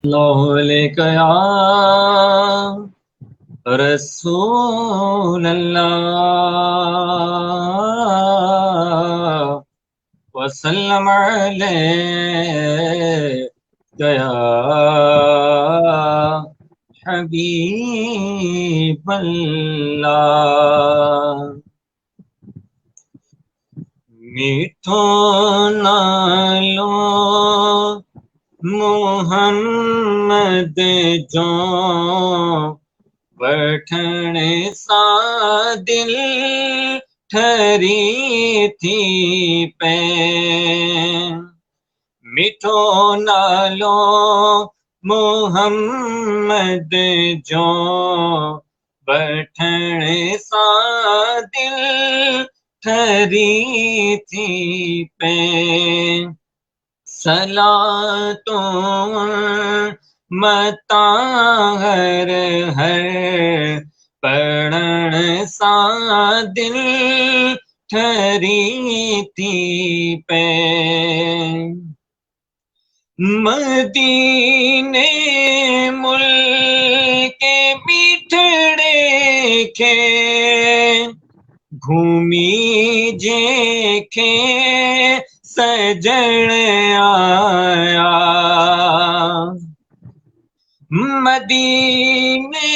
या रसूल अल्लाह वसल्लम अलैका या हबीब अल्लाह। मीठो नालो मोहम्मद जो वठण सां दिल ठरी थी पे। मिठो नालो मोहम्मद जो वठण सां दिल ठरी थी पे। सलातों मता हर हर पढ़ण सां दिल ठरी थी पे। मदीने मुल्क बीठड़े के घूमी जेखे सजण आया। मदीने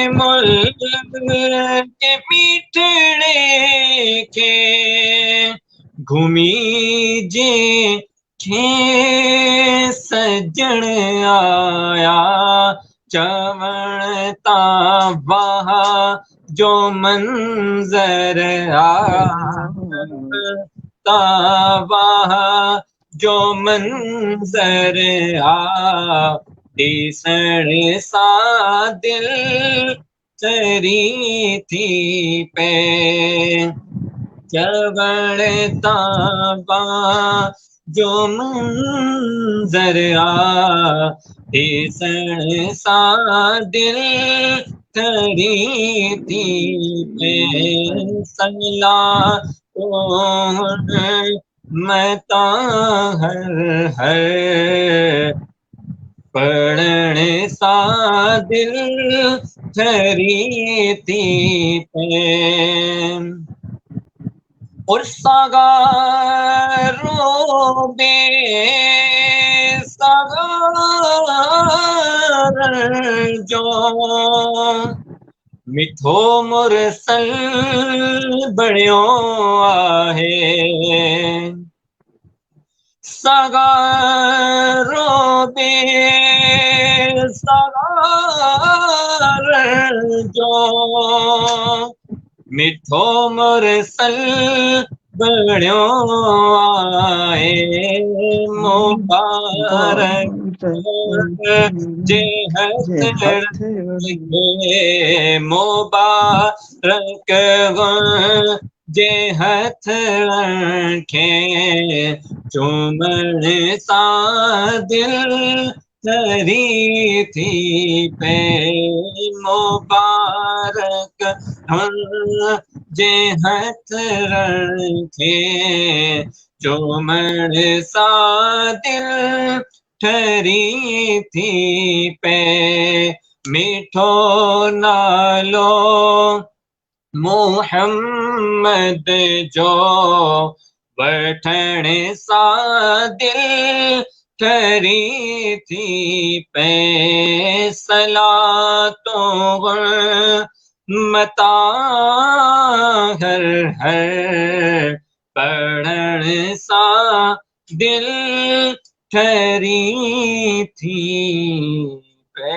मुल्क के बीठड़े के घूमी जेखे सजण आया। चवण ता वहा जो मंजर वहा जो मंजर ॾिसण सां दिल चरी थी पे। चवण ता वहा जो मंजर ॾिसण सां दिल ठरी थी पे। सला मता हर हर पढ़ण सां दिल ठरी थी पे। और सागारो बे सागार जो मिठो मुरसल बणियो आहे। सागारो बे सागार जो मिठो मुरसल बणियो आहे। मुबारक जे हथ मुबारक जे हथ खे चुमण सां दिल ठरी थी पे। मुबारक जे हथ खे चुमण सां दिल ठरी थी पे। मिठो नालो मोहम्मद जो वठण सां दिल ठरी थी पे। सलातों मता हर हर पढ़ण सां दिल ठरी थी पे।